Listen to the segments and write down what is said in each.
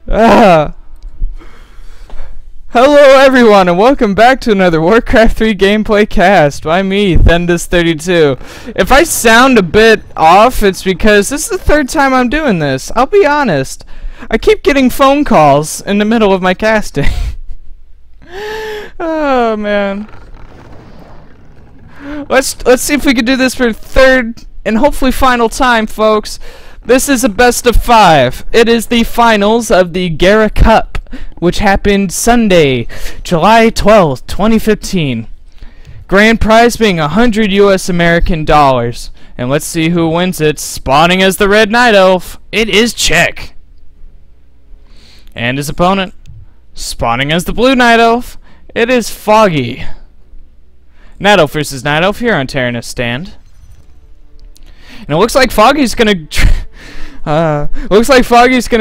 Ah. Hello everyone and welcome back to another Warcraft 3 gameplay cast by me, Thendis32. If I sound a bit off, it's because this is the third time I'm doing this. I'll be honest. I keep getting phone calls in the middle of my casting. Oh man. Let's see if we can do this for third and hopefully final time, folks. This is a best of 5. It is the finals of the Gera Cup, which happened Sunday, July 12th, 2015. Grand prize being 100 US American dollars. And let's see who wins it. Spawning as the Red Night Elf, it is Czech. And his opponent, spawning as the Blue Night Elf, it is Foggy. Night Elf versus Night Elf here on Terranus Stand. And it looks like Foggy's gonna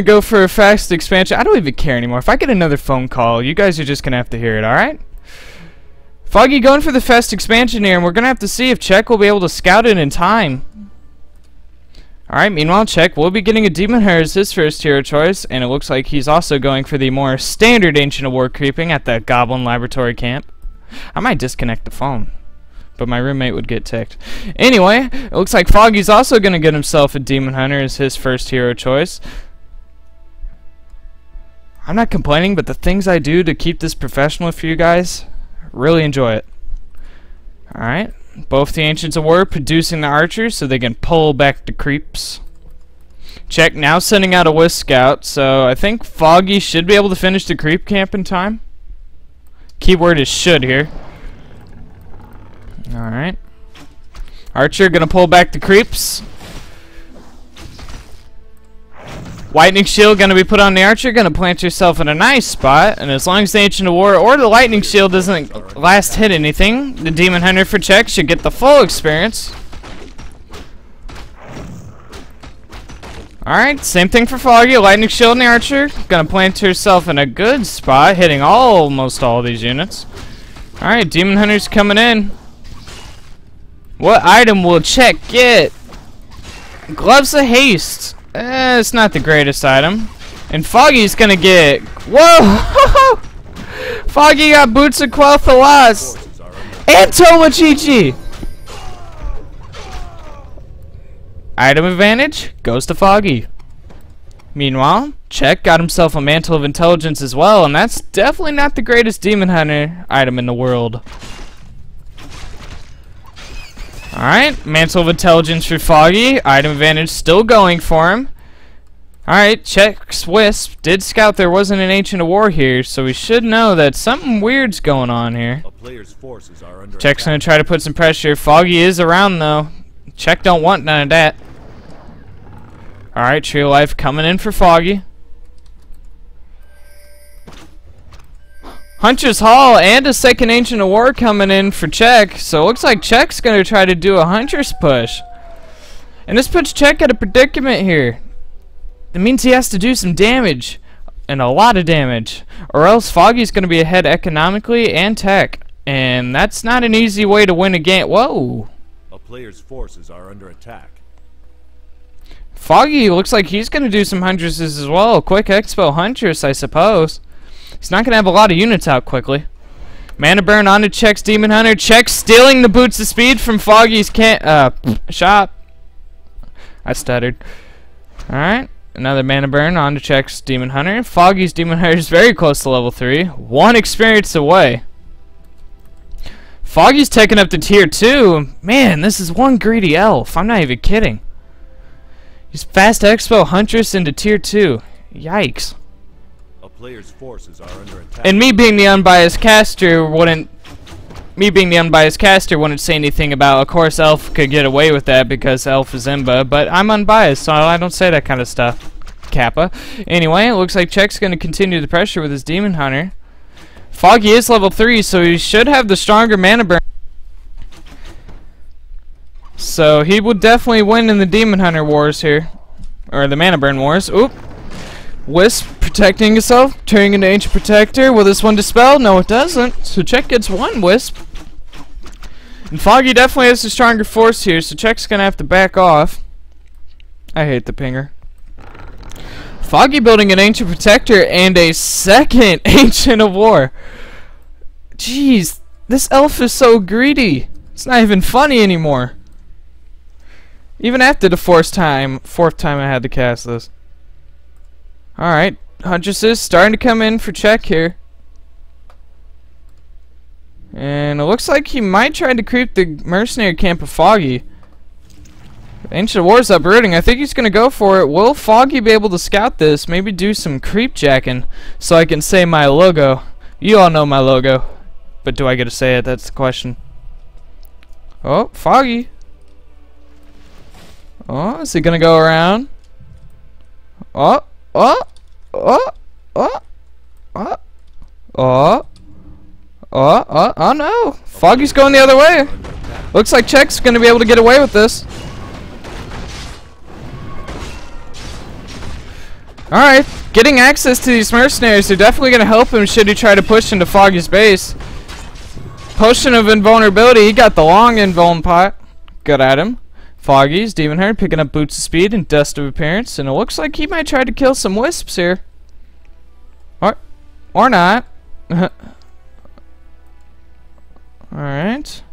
go for a fast expansion. I don't even care anymore. If I get another phone call, you guys are just gonna have to hear it, alright? Foggy going for the fast expansion here, and we're gonna have to see if Czech will be able to scout it in time. Alright, meanwhile, Czech will be getting a Demon Hunter as his first hero choice, and it looks like he's also going for the more standard Ancient of War creeping at the Goblin Laboratory Camp. I might disconnect the phone, but my roommate would get ticked. Anyway, it looks like Foggy's also going to get himself a Demon Hunter as his first hero choice. I'm not complaining, but the things I do to keep this professional for you guys, really enjoy it. Alright, both the Ancients of War producing the archers so they can pull back the creeps. Czech now sending out a Wisp Scout, so I think Foggy should be able to finish the creep camp in time. Keyword is should here. Alright. Archer gonna pull back the creeps. Lightning Shield gonna be put on the Archer, gonna plant yourself in a nice spot, and as long as the Ancient of War or the Lightning Shield doesn't last hit anything, the Demon Hunter for Czech should get the full experience. Alright, same thing for Foggy. Lightning Shield and the Archer. Gonna plant herself in a good spot, hitting almost all of these units. Alright, Demon Hunter's coming in. What item will Czech get? Gloves of Haste. It's not the greatest item. And Foggy's gonna get... Whoa! Foggy got Boots of Quel'Thalas. And Tomochichi! Item advantage goes to Foggy. Meanwhile, Czech got himself a Mantle of Intelligence as well, and that's definitely not the greatest Demon Hunter item in the world. Alright, Mantle of Intelligence for Foggy. Item advantage still going for him. Alright, Czech's Wisp did scout there wasn't an Ancient of War here, so we should know that something weird's going on here. Czech's gonna try to put some pressure. Foggy is around though. Czech don't want none of that. Alright, Tree of Life coming in for Foggy. Hunter's Hall and a second Ancient of War coming in for Czech. So it looks like Czech's going to try to do a Hunter's push. And this puts Czech at a predicament here. It means he has to do some damage. And a lot of damage. Or else Foggy's going to be ahead economically and tech. And that's not an easy way to win a game. Whoa. A player's forces are under attack. Foggy looks like he's going to do some Huntresses as well. Quick Expo Huntress, I suppose. He's not going to have a lot of units out quickly. Mana Burn onto Czech's Demon Hunter. Czech stealing the Boots of Speed from Foggy's shop. I stuttered. Alright, another Mana Burn onto Czech's Demon Hunter. Foggy's Demon Hunter is very close to level 3. 1 experience away. Foggy's taking up to tier 2. Man, this is one greedy elf. I'm not even kidding. He's Fast Expo Huntress into tier 2. Yikes. A player's forces are under attack. And me being the unbiased caster wouldn't say anything about, of course Elf could get away with that because Elf is Imba, but I'm unbiased, so I don't say that kind of stuff. Kappa. Anyway, it looks like Czech's going to continue the pressure with his Demon Hunter. Foggy is level 3, so he should have the stronger Mana Burn. So he will definitely win in the Demon Hunter wars here. Or the Mana Burn wars. Oop. Wisp protecting himself, turning into Ancient Protector. Will this one dispel? No, it doesn't. So Czech gets 1 Wisp. And Foggy definitely has the stronger force here, so Czech's going to have to back off. I hate the pinger. Foggy building an Ancient Protector and a second Ancient of War. Jeez, this elf is so greedy. It's not even funny anymore. Even after the fourth time I had to cast this. Alright, Huntresses starting to come in for check here. And it looks like he might try to creep the mercenary camp of Foggy. Ancient War's uprooting. I think he's going to go for it. Will Foggy be able to scout this? Maybe do some creep jacking so I can say my logo. You all know my logo. But do I get to say it? That's the question. Oh, Foggy. Oh, is he going to go around? Oh, oh, oh, oh, oh, oh. Oh no! Foggy's going the other way. Looks like Czech's going to be able to get away with this. Alright, getting access to these mercenaries are definitely going to help him should he try to push into Foggy's base. Potion of Invulnerability, he got the long invuln pot. Good at him. Foggy's Demon Herd picking up Boots of Speed and Dust of Appearance, and it looks like he might try to kill some wisps here. Or not. Alright.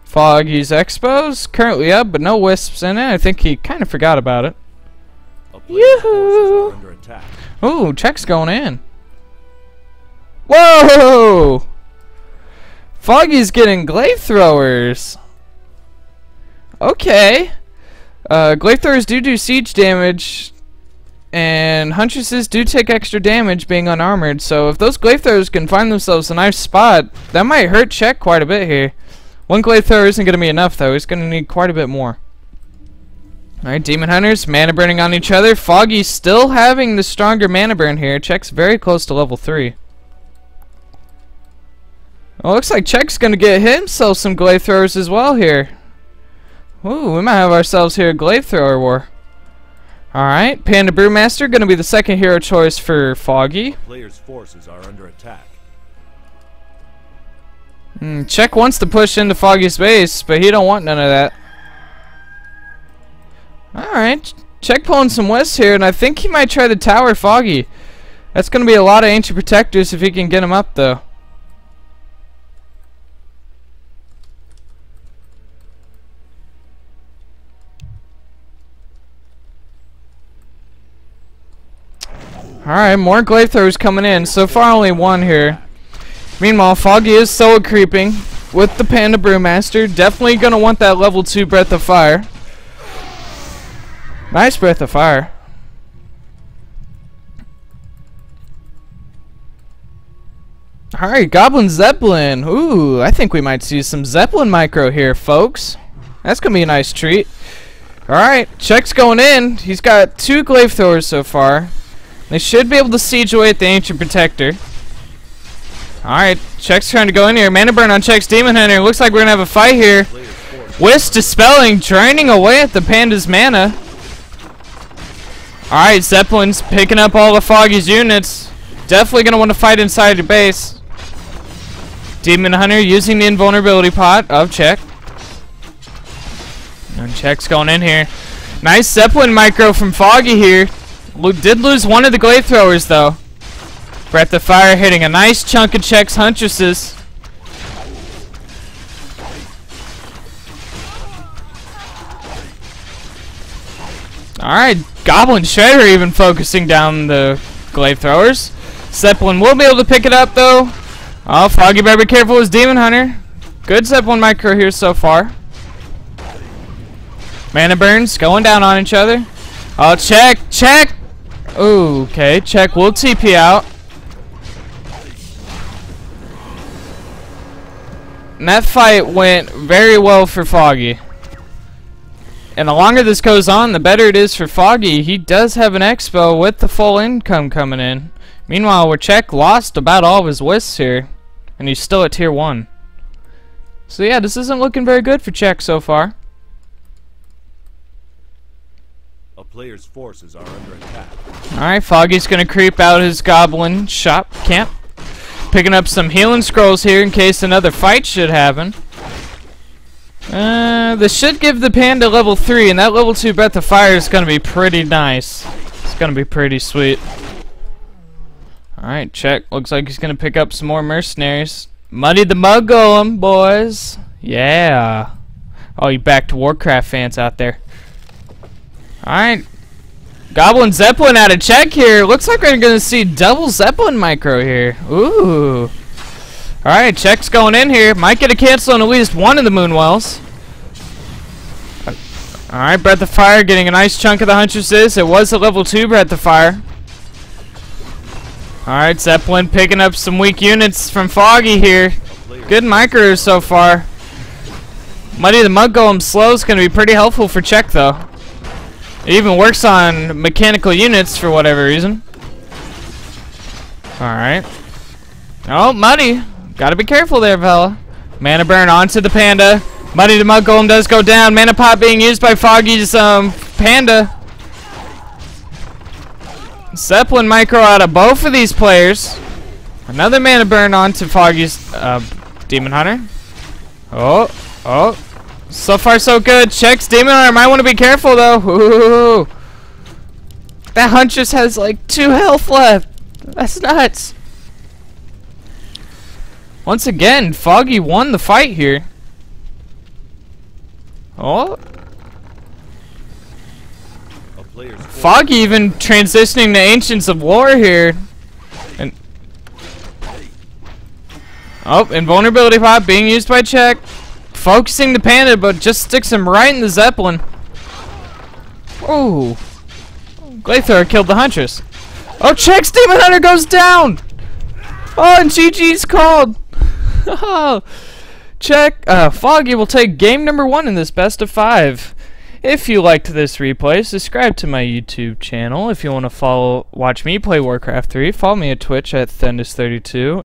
Foggy's Expo's currently up, but no wisps in it. I think he kind of forgot about it. Yoo-hoo! Ooh, Czech's going in. Whoa! Foggy's getting glaive throwers. Okay. Glaive throwers do siege damage, and Huntresses do take extra damage being unarmored, so if those glaive throwers can find themselves a nice spot, that might hurt Czech quite a bit here. One glaive thrower isn't going to be enough, though. He's going to need quite a bit more. Alright, Demon Hunters, mana burning on each other. Foggy's still having the stronger mana burn here. Czech's very close to level 3. Well, looks like Czech's going to get himself some glaive throwers as well here. Ooh, we might have ourselves here a glaive thrower war. Alright, Panda Brewmaster going to be the second hero choice for Foggy. Players' forces are under attack. Czech wants to push into Foggy's base, but he don't want none of that. Alright, Czech pulling some wisps here, and I think he might try to tower Foggy. That's going to be a lot of Ancient Protectors if he can get him up, though. Alright, more glaive throwers coming in. So far only one here. Meanwhile, Foggy is solo creeping with the Panda Brewmaster. Definitely going to want that level 2 Breath of Fire. Nice Breath of Fire. Alright, Goblin Zeppelin. Ooh, I think we might see some Zeppelin micro here, folks. That's going to be a nice treat. Alright, Czech's going in. He's got 2 glaive throwers so far. They should be able to siege away at the Ancient Protector. Alright, Czech's trying to go in here. Mana burn on Czech's Demon Hunter. Looks like we're going to have a fight here. Wisp dispelling, draining away at the Panda's mana. Alright, Zeppelin's picking up all of Foggy's units. Definitely going to want to fight inside your base. Demon Hunter using the invulnerability pot of Czech. And Czech's going in here. Nice Zeppelin micro from Foggy here. Did lose one of the glaive throwers though. Breath of Fire hitting a nice chunk of Czech's Huntresses. Alright, Goblin Shredder even focusing down the glaive throwers. Zeppelin will be able to pick it up though. Oh, Foggy better be careful with his Demon Hunter. Good Zeppelin micro here so far. Mana burns going down on each other. Oh, Czech! Ooh, okay, Czech will TP out. And that fight went very well for Foggy. And the longer this goes on, the better it is for Foggy. He does have an expo with the full income coming in. Meanwhile, where Czech lost about all of his wisps here. And he's still at tier 1. So yeah, this isn't looking very good for Czech so far. A player's forces are under attack. Alright, Foggy's gonna creep out his goblin shop camp. Picking up some healing scrolls here in case another fight should happen. This should give the Panda level 3, and that level 2 Breath of Fire is gonna be pretty nice. It's gonna be pretty sweet. Alright, check. Looks like he's gonna pick up some more mercenaries. Muddy the Mud Golem, boys. Yeah. Oh, you back to Warcraft fans out there. Alright. Goblin Zeppelin out of check here. Looks like we're gonna see double Zeppelin micro here. Ooh. Alright, check's going in here. Might get a cancel on at least one of the Moonwells. Alright, Breath of Fire getting a nice chunk of the Huntresses. It was a level 2 Breath of Fire. Alright, Zeppelin picking up some weak units from Foggy here. Good micros so far. Muddy the Mud Golem slow is going to be pretty helpful for check though. It even works on mechanical units for whatever reason. Alright. Oh, Muddy. Gotta be careful there, fella. Mana burn onto the Panda. Muddy the Mud Golem does go down. Mana pot being used by Foggy's Panda. Zeppelin micro out of both of these players. Another mana burn onto Foggy's Demon Hunter. Oh. So far so good. Checks Demon Hunter. Might want to be careful though. Ooh. That Huntress has like 2 health left. That's nuts. Once again, Foggy won the fight here. Oh. Foggy even transitioning to Ancients of War here. And oh, invulnerability pot being used by check. Focusing the Panda, but just sticks him right in the Zeppelin. Ooh. Glathor killed the Huntress. Oh, check's Demon Hunter goes down! Oh, and GG's called! Oh. Check, Foggy will take game number 1 in this best of 5. If you liked this replay, subscribe to my YouTube channel. If you want to watch me play Warcraft 3, follow me at Twitch at Thendis32.